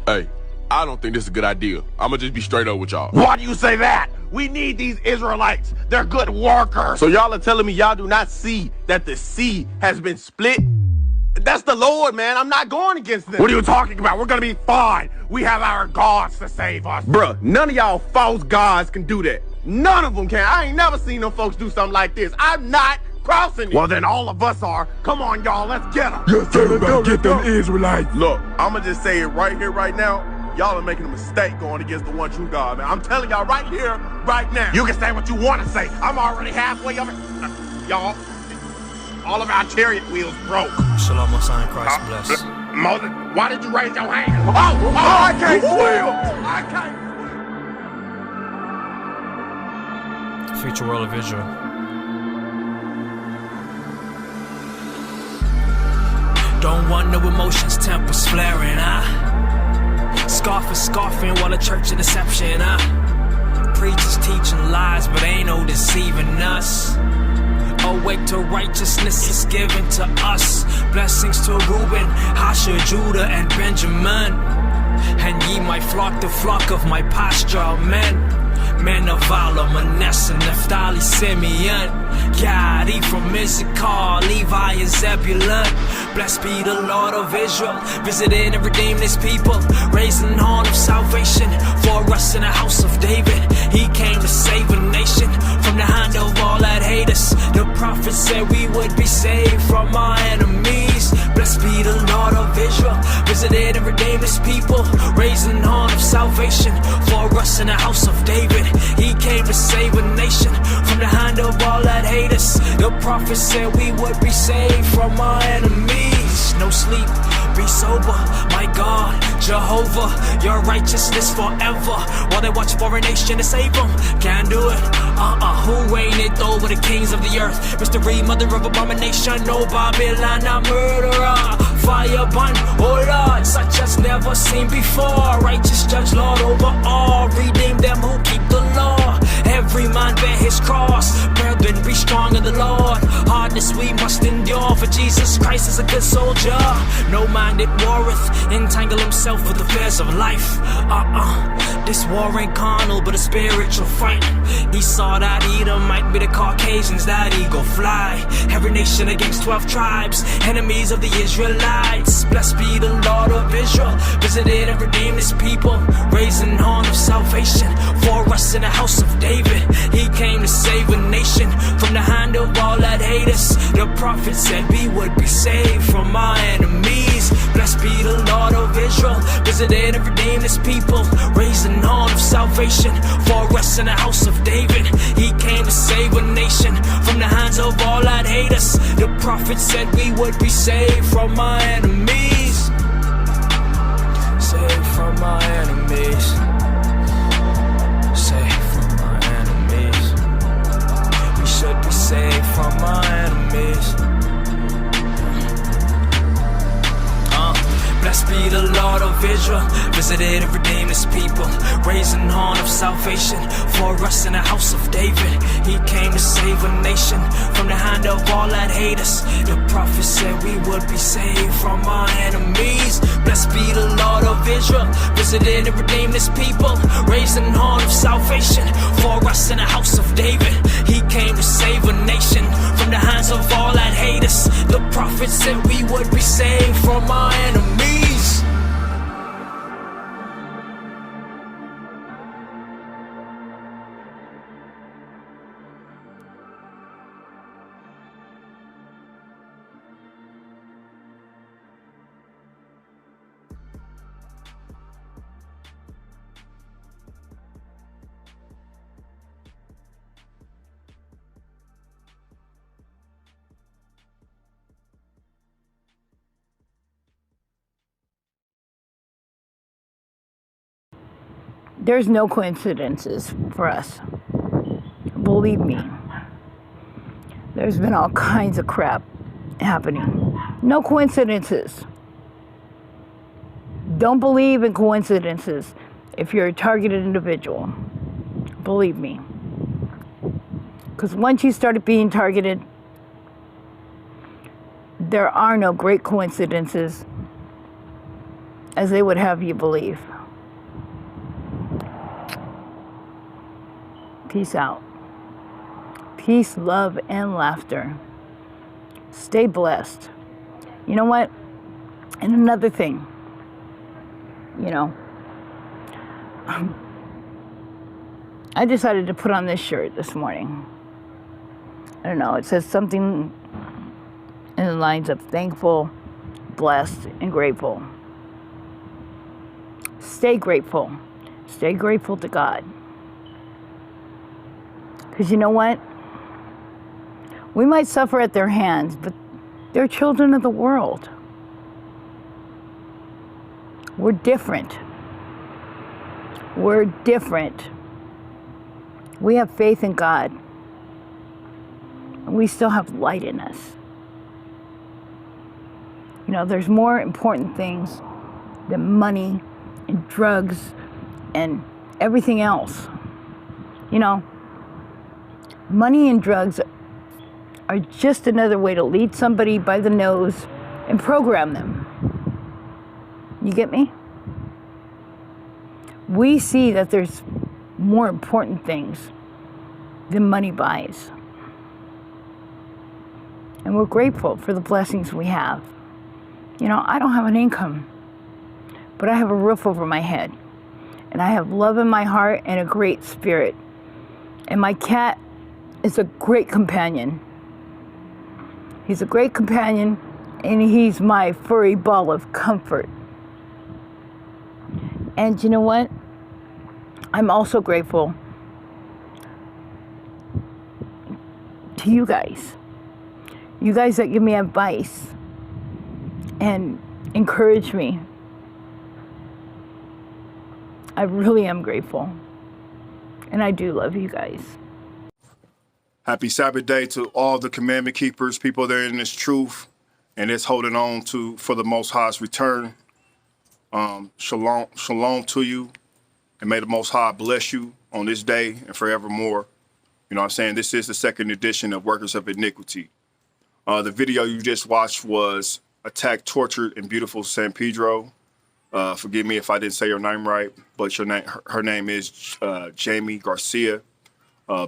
Hey, I don't think this is a good idea. I'm gonna just be straight up with y'all. Why do you say that? We need these Israelites. They're good workers. So y'all are telling me y'all do not see that the sea has been split? That's the Lord, man. I'm not going against them. What are you talking about? We're gonna be fine. We have our gods to save us. Bruh, none of y'all false gods can do that. None of them can. I ain't never seen them folks do something like this. I'm not crossing it. Well, then all of us are. Come on, y'all. Let's get them. Yes, sir. Let's go get them Israelites. Look, I'ma just say it right here, right now. Y'all are making a mistake going against the one true God, man. I'm telling y'all right here, right now. You can say what you want to say. I'm already halfway of it. Y'all, all of our chariot wheels broke. Shalom, my son, Christ bless. Moses, why did you raise your hand? Oh, I can't swim. I can't. Future world of Israel. Don't want no emotions, tempers flaring, scoffing while the church in deception, preachers teaching lies, but ain't no deceiving us. Awake to righteousness is given to us. Blessings to Reuben, Asher, Judah, and Benjamin. And ye might flock the flock of my pasture men. Men of Vala, Manasseh, Naphtali, Simeon, Gad, Ephraim, Issachar, Levi, and Zebulun. Blessed be the Lord of Israel, visited and redeemed his people, raising the horn of salvation for us in the house of David. He came to save a nation from the hand of all that hate us. The prophet said we would be saved from our enemies. Blessed be the Lord of Israel, visited and redeemed his people, raising the horn of salvation for us in the house of David. He came to save a nation from the hand of all that hate us. The prophet said we would be saved from our enemies. No sleep, be sober, my God, Jehovah, your righteousness forever. While they watch for a nation to save them, can't do it. Who reigneth over the kings of the earth? Mystery, mother of abomination, no Babylon, a murderer. Fire burn, oh Lord, such as never seen before. Righteous judge, Lord over all, redeem them who keep the law. Every man bear his cross, brethren, be strong in the Lord. Hardness we must endure, for Jesus Christ is a good soldier. No man that warreth entangle himself with the affairs of life. This war ain't carnal, but a spiritual fight. Esau that Edom might be the Caucasians that eagle fly. Every nation against 12 tribes, enemies of the Israelites. Blessed be the Lord of Israel, visited and redeemed his people, raising horn of salvation for us in the house of David. He came to save a nation from the hand of all that hate us. The prophet said we would be saved from our enemies. Blessed be the Lord of Israel, visited and redeemed his people, raising horn of salvation for us in the house of David. He came to save a nation from the hands of all that hate us. The prophet said we would be saved from our enemies. Saved from our enemies. Saved from our enemies. We should be saved from our enemies. Blessed be the Lord of Israel, visited and redeemed his people, raising horn of salvation for us in the house of David. He came to save a nation from the hand of all that hate us. The prophet said we would be saved from our enemies. Blessed be the Lord of Israel, visited and redeemed his people, raising horn of salvation for us in the house of David. He came to save a nation from the hands of all that hate us. The prophet said we would be saved from our enemies. There's no coincidences for us. Believe me. There's been all kinds of crap happening. No coincidences. Don't believe in coincidences if you're a targeted individual. Believe me. Because once you started being targeted, there are no great coincidences as they would have you believe. Peace out. Peace, love, and laughter. Stay blessed. You know what? And another thing, you know, I decided to put on this shirt this morning. I don't know, it says something in the lines of thankful, blessed, and grateful. Stay grateful. Stay grateful to God. Because you know what? We might suffer at their hands, but they're children of the world. We're different. We're different. We have faith in God. And we still have light in us. You know, there's more important things than money and drugs and everything else. You know, money and drugs are just another way to lead somebody by the nose and program them. You get me? We see that there's more important things than money buys. And we're grateful for the blessings we have. You know, I don't have an income, but I have a roof over my head. And I have love in my heart and a great spirit. And my cat is a great companion. He's a great companion, and he's my furry ball of comfort. And you know what? I'm also grateful to you guys. You guys that give me advice and encourage me. I really am grateful. And I do love you guys. Happy Sabbath day to all the commandment keepers, people that are in this truth and that's holding on to for the Most High's return. Shalom to you, and may the Most High bless you on this day and forevermore. You know what I'm saying? This is the second edition of Workers of Iniquity. The video you just watched was Attacked, Tortured, and Beautiful San Pedro. Forgive me if I didn't say your name right, but her name is Jamie Garcia.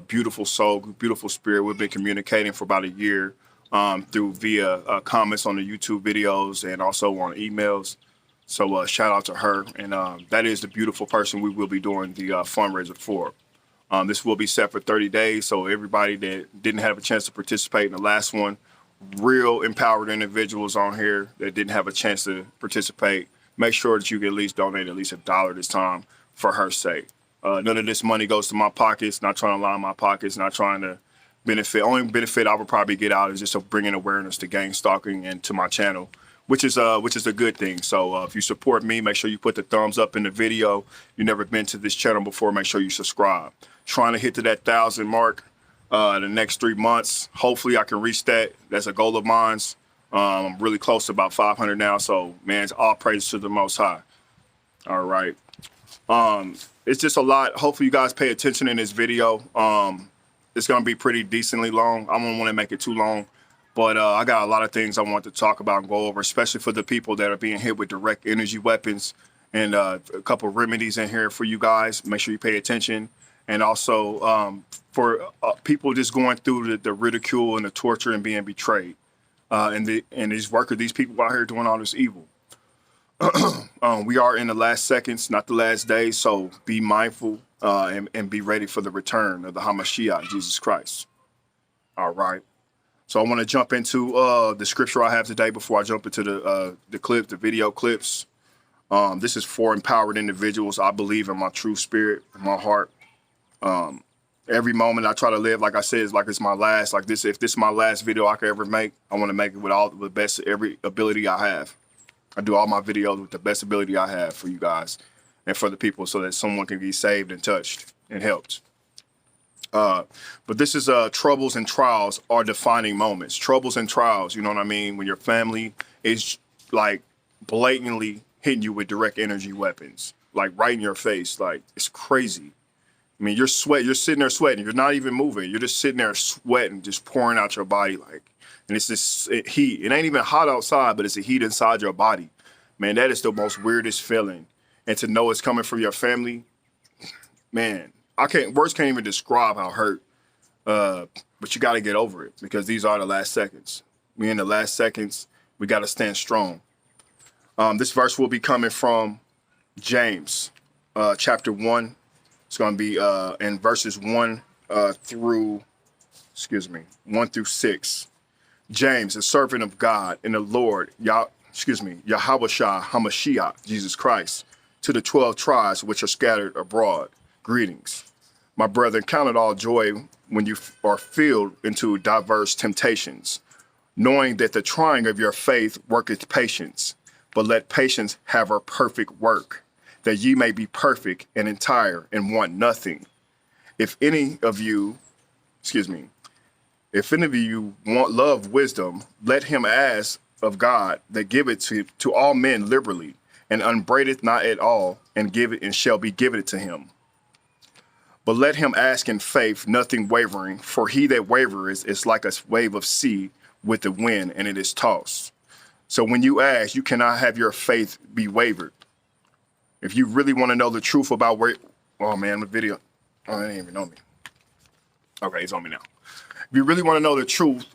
Beautiful soul, beautiful spirit. We've been communicating for about a year via comments on the YouTube videos and also on emails. So shout out to her. And that is the beautiful person we will be doing the fundraiser for. This will be set for 30 days. So everybody that didn't have a chance to participate in the last one, real empowered individuals on here that didn't have a chance to participate, make sure that you can at least donate at least $1 this time for her sake. None of this money goes to my pockets, not trying to line my pockets, not trying to benefit. Only benefit I would probably get out is just of bringing awareness to Gangstalking and to my channel, which is a good thing. So if you support me, make sure you put the thumbs up in the video. You've never been to this channel before, make sure you subscribe. Trying to hit to that 1,000 mark in the next 3 months. Hopefully I can reach that. That's a goal of mine. I'm really close to about 500 now. So man, it's all praise to the Most High. All right. It's just a lot. Hopefully you guys pay attention in this video. It's going to be pretty decently long. I don't want to make it too long, but I got a lot of things I want to talk about and go over, especially for the people that are being hit with direct energy weapons, and a couple of remedies in here for you guys. Make sure you pay attention. And also for people just going through the ridicule and the torture and being betrayed. And these people out here doing all this evil. We are in the last seconds, not the last days, so be mindful and be ready for the return of the Hamashiach, Jesus Christ. All right. So I want to jump into the scripture I have today before I jump into the video clips. This is for empowered individuals. I believe in my true spirit, in my heart. Every moment I try to live, like I said, is like it's my last. Like this, if this is my last video I could ever make, I want to make it with all the best, every ability I have. I do all my videos with the best ability I have for you guys and for the people, so that someone can be saved and touched and helped. But this is troubles and trials are defining moments. Troubles and trials, you know what I mean? When your family is like blatantly hitting you with direct energy weapons, like right in your face, like it's crazy. I mean, you're sitting there sweating. You're not even moving. You're just sitting there sweating, just pouring out your body, like, and it's this heat. It ain't even hot outside, but it's the heat inside your body. man, that is the most weirdest feeling. And to know it's coming from your family, man, words can't even describe how hurt. But you got to get over it, because these are the last seconds. We in the last seconds. We got to stand strong. This verse will be coming from James, chapter 1. It's going to be in verses 1 through 6. James, a servant of God and the Lord, Yahushua HaMashiach, Jesus Christ, to the 12 tribes which are scattered abroad. Greetings. My brethren, count it all joy when you are filled into diverse temptations, knowing that the trying of your faith worketh patience. But let patience have her perfect work, that ye may be perfect and entire and want nothing. If any of you want love, wisdom, let him ask of God that giveth to all men liberally, and upbraideth not at all, and give it, and shall be given to him. But let him ask in faith, nothing wavering, for he that wavereth is like a wave of sea with the wind, and it is tossed. So when you ask, you cannot have your faith be wavered. If you really want to know the truth about the video. Oh, it didn't even know me. Okay, it's on me now. If you really want to know the truth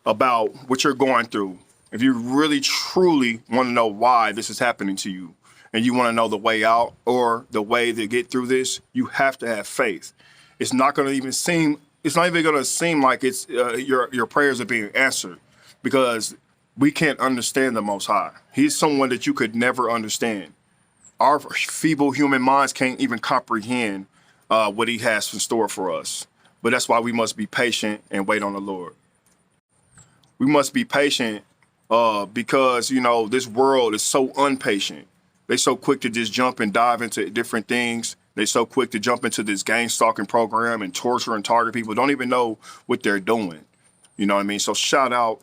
about what you're going through, if you really truly want to know why this is happening to you, and you want to know the way out or the way to get through this, you have to have faith. It's not going to even seem like it's your prayers are being answered, because we can't understand the Most High. He's someone that you could never understand. Our feeble human minds can't even comprehend what he has in store for us. But that's why we must be patient and wait on the Lord. We must be patient because, this world is so impatient. They're so quick to just jump and dive into different things. They're so quick to jump into this gang-stalking program and torture and target people. Don't even know what they're doing. You know what I mean? So shout out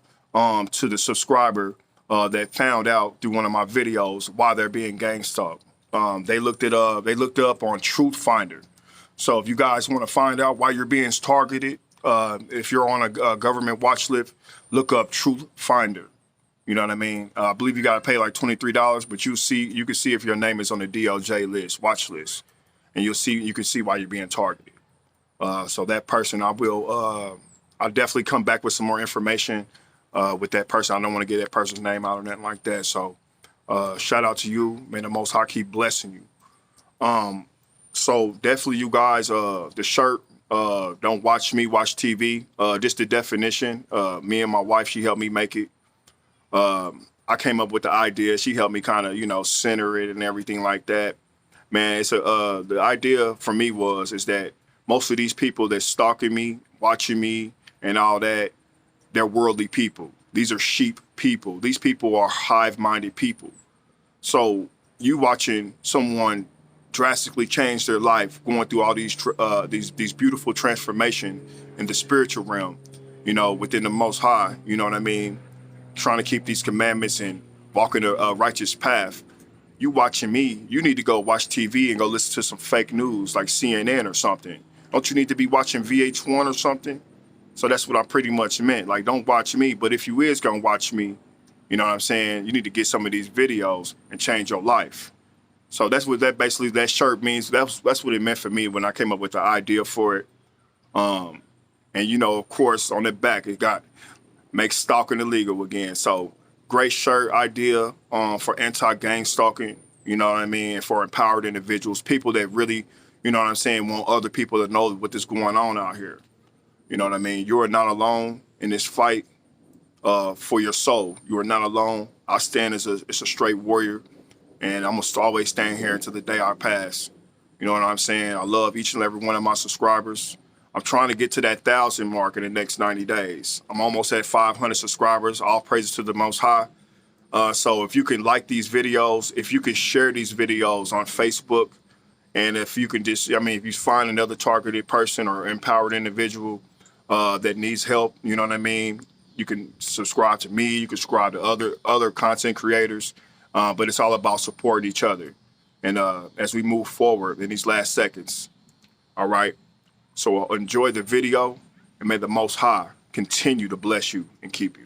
to the subscriber that found out through one of my videos why they're being gang-stalked. They looked it up on Truth Finder. So if you guys want to find out why you're being targeted, if you're on a government watch list, look up Truth Finder. You know what I mean? I believe you got to pay like $23, but you can see if your name is on the DOJ list, watch list, and you can see why you're being targeted. So that person, I'll definitely come back with some more information with that person. I don't want to get that person's name out or nothing like that. So shout out to you. May the Most High keep blessing you. So definitely you guys, the shirt, don't watch me, watch TV. Just the definition. Me and my wife, she helped me make it. I came up with the idea. She helped me kind of, center it and everything like that. Man, the idea for me is that most of these people that's stalking me, watching me and all that, they're worldly people. These are sheep people. These people are hive-minded people. So you watching someone drastically change their life, going through all these beautiful transformation in the spiritual realm, within the Most High, you know what I mean? Trying to keep these commandments and walking a righteous path. You watching me, you need to go watch TV and go listen to some fake news like CNN or something. Don't you need to be watching VH1 or something? So that's what I pretty much meant. Like, don't watch me, but if you is gonna watch me, you know what I'm saying? You need to get some of these videos and change your life. So that's what that shirt means. That's what it meant for me when I came up with the idea for it. And of course, on the back, it got make stalking illegal again. So great shirt idea for anti-gang stalking, you know what I mean? For empowered individuals, people that really, you know what I'm saying, want other people to know what is going on out here. You know what I mean? You are not alone in this fight for your soul. You are not alone. I stand as a straight warrior, and I'm going to always stand here until the day I pass. You know what I'm saying? I love each and every one of my subscribers. I'm trying to get to that 1,000 mark in the next 90 days. I'm almost at 500 subscribers. All praises to the Most High. So if you can like these videos, if you can share these videos on Facebook, and if you can just, if you find another targeted person or empowered individual that needs help, you know what I mean? You can subscribe to me. You can subscribe to other content creators. But it's all about supporting each other. And as we move forward in these last seconds, all right? So enjoy the video, and may the Most High continue to bless you and keep you.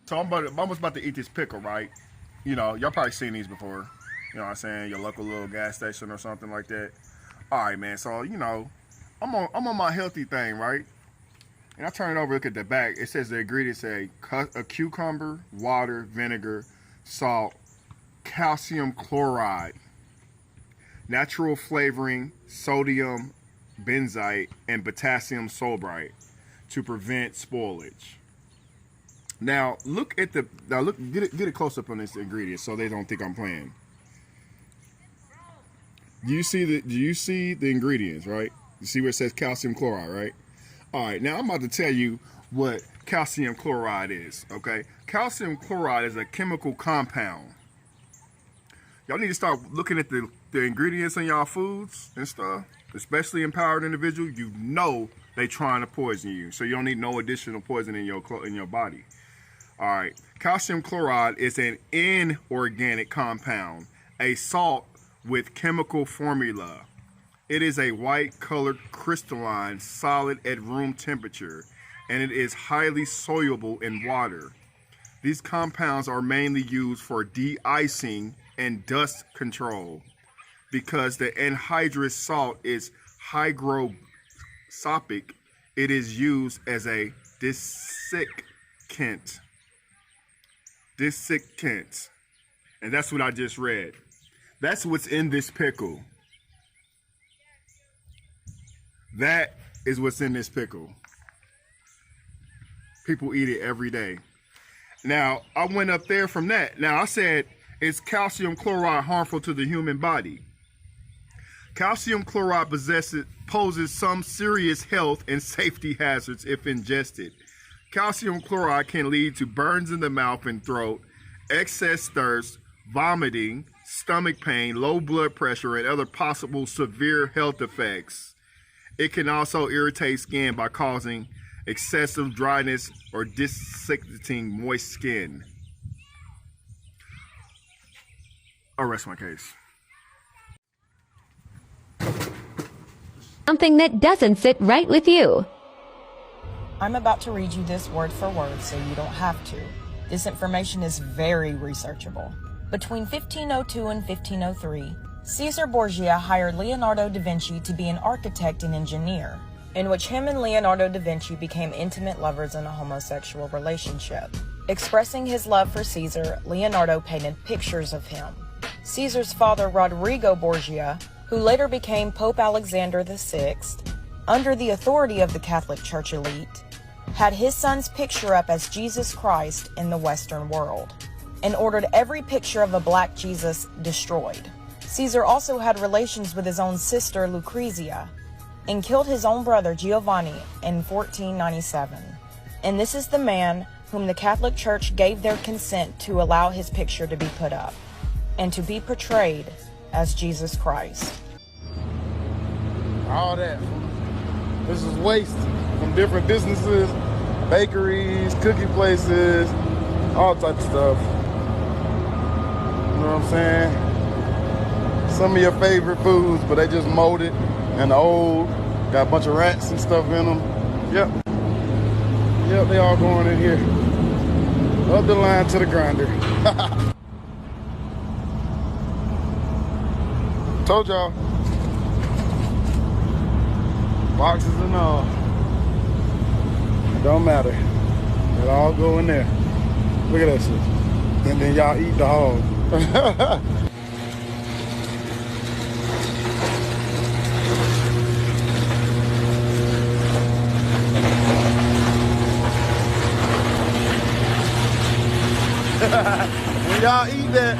So I'm almost about to eat this pickle, right? you know, y'all probably seen these before. You know what I'm saying? Your local little gas station or something like that. All right, man. So, you know, I'm on my healthy thing, right? And I turn it over, look at the back. It says the ingredients say a cucumber, water, vinegar, salt, calcium chloride, natural flavoring, sodium benzoate, and potassium sulfite to prevent spoilage. Now look at get it close up on this ingredient so they don't think I'm playing. Do you see the ingredients, right? You see where it says calcium chloride, right? All right, now I'm about to tell you what calcium chloride is, okay? Calcium chloride is a chemical compound. Y'all need to start looking at the ingredients in y'all foods and stuff, especially empowered individuals. You know they trying to poison you, so you don't need no additional poison in your body. All right, calcium chloride is an inorganic compound, a salt with chemical formula. It is a white colored crystalline solid at room temperature, and it is highly soluble in water. These compounds are mainly used for de-icing and dust control. Because the anhydrous salt is hygrosopic, it is used as a desiccant. And that's what I just read. That's what's in this pickle. That is what's in this pickle. People eat it every day. Now, I went up there from that. Now, I said, is calcium chloride harmful to the human body? Calcium chloride poses some serious health and safety hazards if ingested. Calcium chloride can lead to burns in the mouth and throat, excess thirst, vomiting, stomach pain, low blood pressure, and other possible severe health effects. It can also irritate skin by causing excessive dryness or dissecting moist skin. I'll rest my case. Something that doesn't sit right with you. I'm about to read you this word for word so you don't have to. This information is very researchable. Between 1502 and 1503, Caesar Borgia hired Leonardo da Vinci to be an architect and engineer, in which him and Leonardo da Vinci became intimate lovers in a homosexual relationship. Expressing his love for Caesar, Leonardo painted pictures of him. Caesar's father, Rodrigo Borgia, who later became Pope Alexander VI, under the authority of the Catholic Church elite, had his son's picture up as Jesus Christ in the Western world, and ordered every picture of a black Jesus destroyed. Caesar also had relations with his own sister Lucrezia, and killed his own brother Giovanni in 1497. And this is the man whom the Catholic Church gave their consent to allow his picture to be put up, and to be portrayed as Jesus Christ. All that. This is waste from different businesses, bakeries, cookie places, all types of stuff. You know what I'm saying? Some of your favorite foods, but they just molded and old. Got a bunch of rats and stuff in them. Yep, they all going in here. Up the line to the grinder. Told y'all. Boxes and all. It don't matter. It all go in there. Look at that shit. And then y'all eat the hog. When y'all eat that,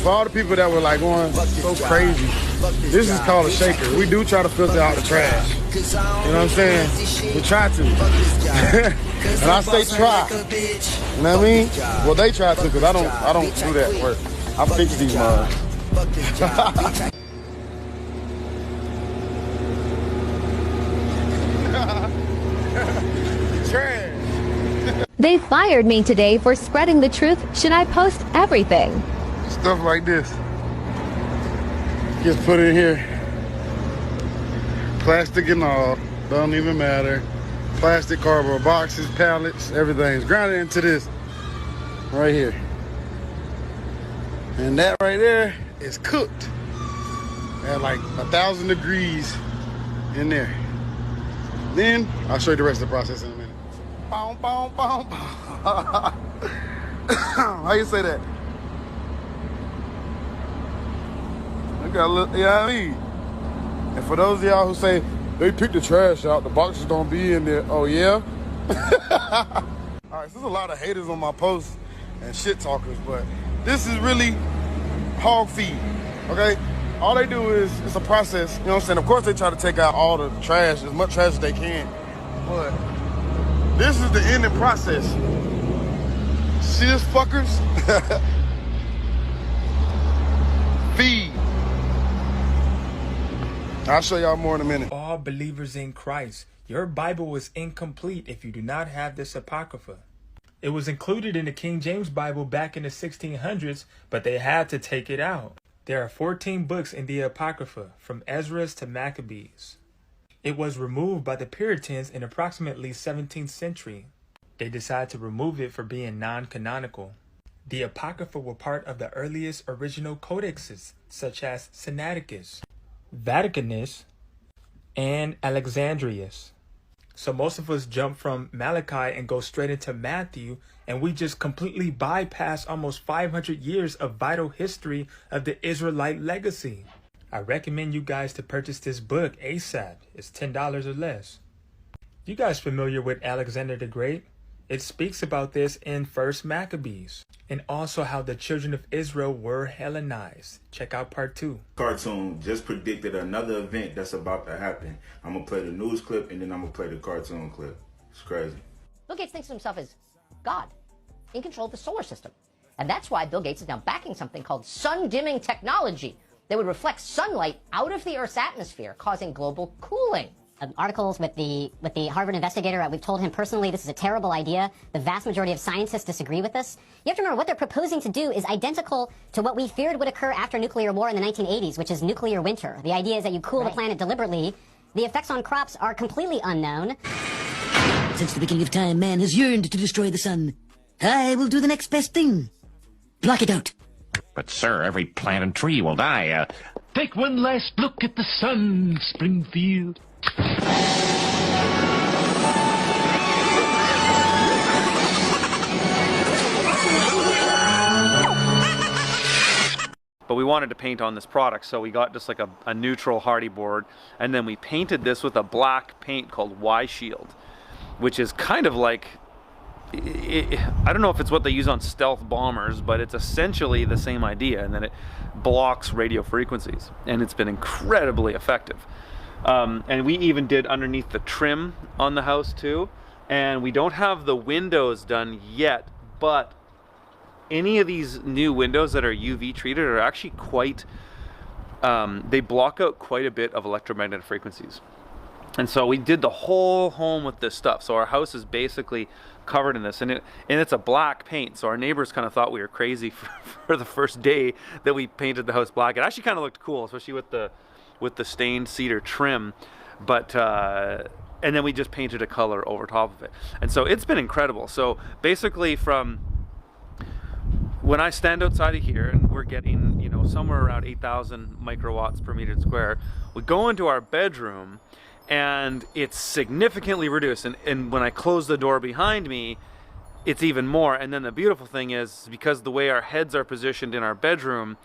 for all the people that were like going so crazy, this is called a shaker. We do try to filter out the trash. You know what I'm saying? We try to. And I say try. You know what I mean? Well, they try to, because I don't do that work. I fix these mugs. Trash. They fired me today for spreading the truth. Should I post everything? Stuff like this. Gets put in here. Plastic and all, don't even matter. Plastic, cardboard boxes, pallets, everything's grounded into this right here. And that right there is cooked at like 1,000 degrees in there. Then I'll show you the rest of the process in a minute. Boom, boom, boom, boom. How you say that? I got a little, you know what I mean? And for those of y'all who say they pick the trash out, the boxes don't be in there. Oh yeah? Alright, so there's a lot of haters on my posts and shit talkers, but this is really hog feed, okay? All they do is, it's a process, you know what I'm saying? Of course they try to take out all the trash, as much trash as they can, but this is the ending process. See this fuckers? Feed. I'll show y'all more in a minute. All believers in Christ, your Bible is incomplete if you do not have this Apocrypha. It was included in the King James Bible back in the 1600s, but they had to take it out. There are 14 books in the Apocrypha, from Ezra's to Maccabees. It was removed by the Puritans in approximately 17th century. They decided to remove it for being non-canonical. The Apocrypha were part of the earliest original codexes, such as Sinaiticus, Vaticanus, and Alexandrius. So most of us jump from Malachi and go straight into Matthew, and we just completely bypass almost 500 years of vital history of the Israelite legacy. I recommend you guys to purchase this book ASAP. It's $10 or less. You guys familiar with Alexander the Great? It speaks about this in 1st Maccabees, and also how the children of Israel were Hellenized. Check out part 2. Cartoon just predicted another event that's about to happen. I'm gonna play the news clip and then I'm gonna play the cartoon clip. It's crazy. Bill Gates thinks of himself as God, in control of the solar system. And that's why Bill Gates is now backing something called sun-dimming technology that would reflect sunlight out of the Earth's atmosphere, causing global cooling. Articles with the Harvard investigator, we've told him personally this is a terrible idea. The vast majority of scientists disagree with this. You have to remember what they're proposing to do is identical to what we feared would occur after nuclear war in the 1980s, which is nuclear winter. The idea is that you cool the planet deliberately. The effects on crops are completely unknown. Since the beginning of time, man has yearned to destroy the sun. I will do the next best thing. Block it out. But sir, every plant and tree will die. Take one last look at the sun, Springfield. But we wanted to paint on this product, so we got just like a neutral hardy board, and then we painted this with a black paint called Y Shield, which is kind of like, I don't know if it's what they use on stealth bombers, but it's essentially the same idea, and then it blocks radio frequencies, and it's been incredibly effective. And we even did underneath the trim on the house too, and we don't have the windows done yet, but any of these new windows that are UV treated are actually quite, they block out quite a bit of electromagnetic frequencies. And so we did the whole home with this stuff. So our house is basically covered in this, and it's a black paint. So our neighbors kind of thought we were crazy for the first day that we painted the house black. It actually kind of looked cool, especially with the stained cedar trim. But and then we just painted a color over top of it. And so it's been incredible. So basically from when I stand outside of here and we're getting, you know, somewhere around 8,000 microwatts per meter square, we go into our bedroom and it's significantly reduced. And when I close the door behind me, it's even more. And then the beautiful thing is, because the way our heads are positioned in our bedroom,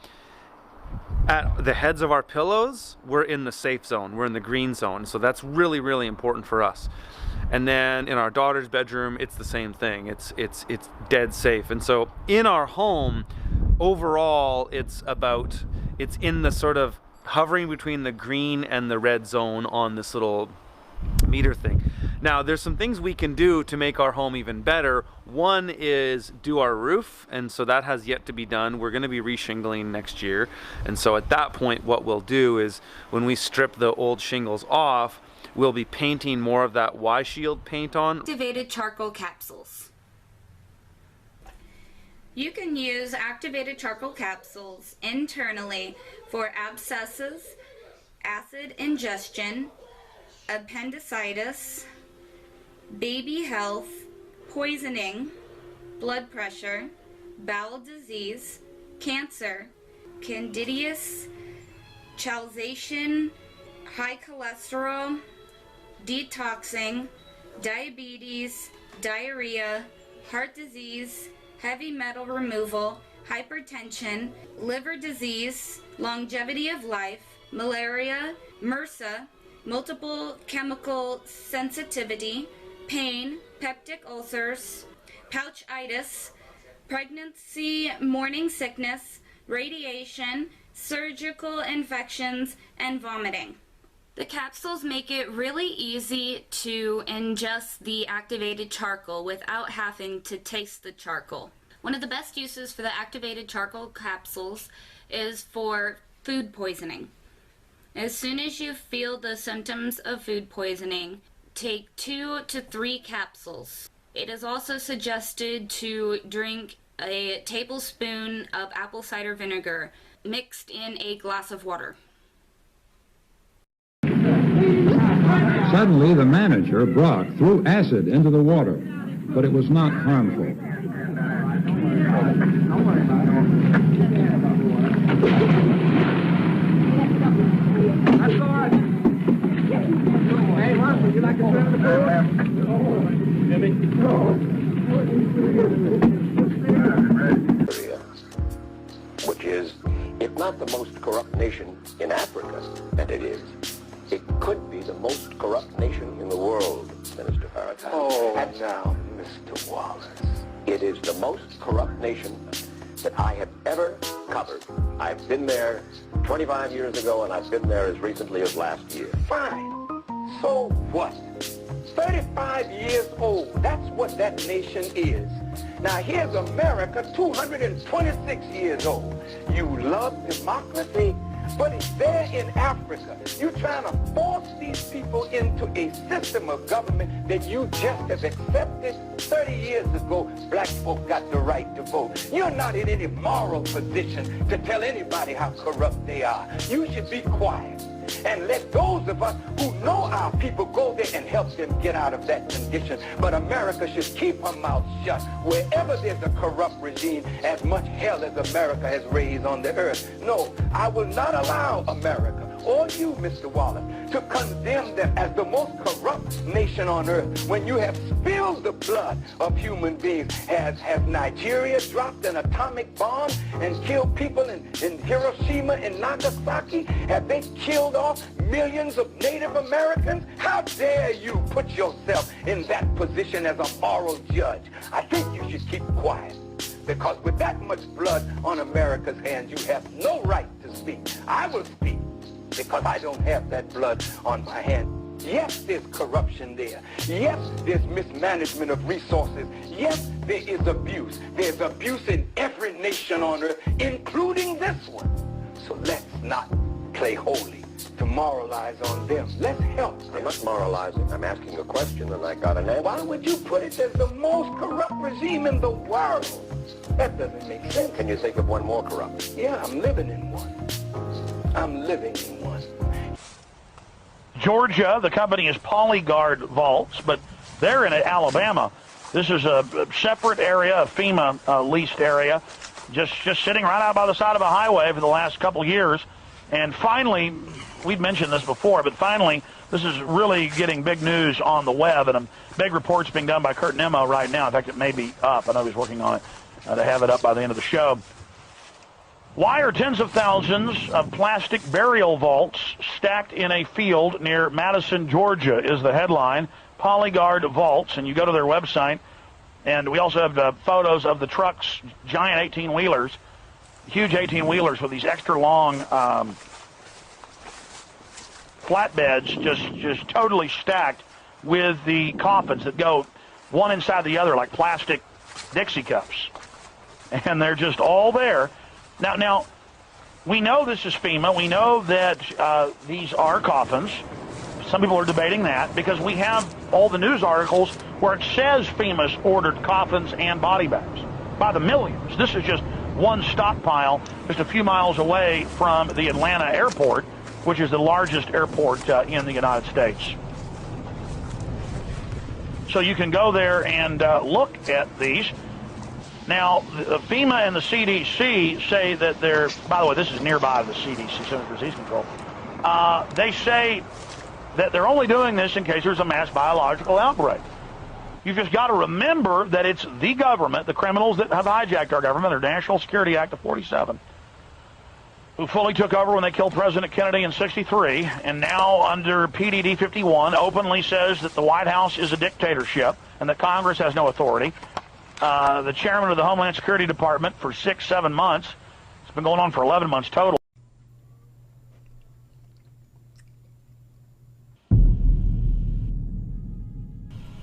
at the heads of our pillows, we're in the safe zone, we're in the green zone. So that's really, really important for us. And then in our daughter's bedroom, it's the same thing. It's dead safe. And so in our home, overall, it's in the sort of hovering between the green and the red zone on this little meter thing. Now, there's some things we can do to make our home even better. One is do our roof, and so that has yet to be done. We're going to be re-shingling next year. And so at that point, what we'll do is when we strip the old shingles off, we'll be painting more of that Y Shield paint on. Activated charcoal capsules. You can use activated charcoal capsules internally for abscesses, acid ingestion, appendicitis, baby health, poisoning, blood pressure, bowel disease, cancer, candidiasis, chalzation, high cholesterol, detoxing, diabetes, diarrhea, heart disease, heavy metal removal, hypertension, liver disease, longevity of life, malaria, MRSA, multiple chemical sensitivity, pain, peptic ulcers, pouchitis, pregnancy, morning sickness, radiation, surgical infections, and vomiting. The capsules make it really easy to ingest the activated charcoal without having to taste the charcoal. One of the best uses for the activated charcoal capsules is for food poisoning. As soon as you feel the symptoms of food poisoning, take 2 to 3 capsules. It is also suggested to drink a tablespoon of apple cider vinegar mixed in a glass of water. Suddenly, the manager, Brock, threw acid into the water, but it was not harmful. Hey, Mark, would you like to swim the pool? Which is, if not the most corrupt nation in Africa, and it is, it could be the most corrupt nation in the world, Minister Farrakhan. Oh, and now, Mr. Wallace. It is the most corrupt nation that I have ever covered. I've been there 25 years ago, and I've been there as recently as last year. Fine. So what? 35 years old. That's what that nation is. Now here's America, 226 years old. You love democracy, but it's there in Africa. You're trying to force these people into a system of government that you just have accepted. 30 years ago, black folk got the right to vote. You're not in any moral position to tell anybody how corrupt they are. You should be quiet and let those of us who know our people go there and help them get out of that condition. But America should keep her mouth shut. Wherever there's a corrupt regime, as much hell as America has raised on the earth. No, I will not allow America, or you, Mr. Wallace, to condemn them as the most corrupt nation on earth when you have spilled the blood of human beings. Has Nigeria dropped an atomic bomb and killed people in Hiroshima and Nagasaki? Have they killed off millions of Native Americans? How dare you put yourself in that position as a moral judge? I think you should keep quiet, because with that much blood on America's hands, you have no right to speak. I will speak, because I don't have that blood on my hand. Yes, there's corruption there. Yes, there's mismanagement of resources. Yes, there is abuse. There's abuse in every nation on earth, including this one. So let's not play holy to moralize on them. Let's help them. I'm not moralizing. I'm asking a question, and I got an answer. Why would you put it as the most corrupt regime in the world? That doesn't make sense. Can you think of one more corrupt? Yeah, I'm living in one. I'm living in one. Georgia, the company is Polyguard Vaults, but they're in Alabama. This is a separate area, a FEMA leased area, just sitting right out by the side of a highway for the last couple years. And finally, we've mentioned this before, but finally, this is really getting big news on the web, and a big report's being done by Kurt Nimmo right now. In fact, it may be up. I know he's working on it to have it up by the end of the show. Why are tens of thousands of plastic burial vaults stacked in a field near Madison, Georgia, is the headline. Polyguard Vaults, and you go to their website, and we also have photos of the trucks, giant 18-wheelers, huge 18-wheelers with these extra long flatbeds just totally stacked with the coffins that go one inside the other like plastic Dixie cups. And they're just all there. Now, we know this is FEMA. We know that these are coffins. Some people are debating that because we have all the news articles where it says FEMA's ordered coffins and body bags by the millions. This is just one stockpile just a few miles away from the Atlanta airport, which is the largest airport in the United States. So you can go there and look at these. Now, the FEMA and the CDC say that they're, by the way, this is nearby the CDC, Centers for Disease Control. They say that they're only doing this in case there's a mass biological outbreak. You've just got to remember that it's the government, the criminals that have hijacked our government, their National Security Act of 47, who fully took over when they killed President Kennedy in '63, and now under PDD 51 openly says that the White House is a dictatorship and that Congress has no authority. The chairman of the Homeland Security Department for 6-7 months. It's been going on for 11 months total.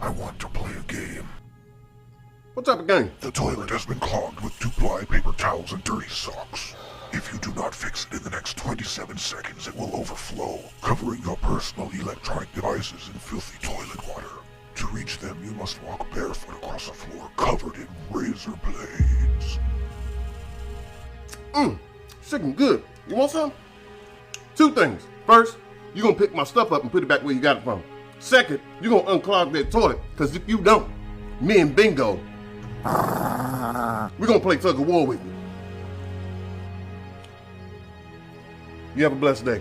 I want to play a game. What type of game? The toilet has been clogged with 2-ply paper towels and dirty socks. If you do not fix it in the next 27 seconds, it will overflow, covering your personal electronic devices in filthy toilet water. To reach them, you must walk barefoot across a floor covered in razor blades. Chicken good. You want some? 2 things. First, you're gonna pick my stuff up and put it back where you got it from. Second, you're gonna unclog that toilet, because if you don't, me and Bingo, we're gonna play tug of war with you. You have a blessed day.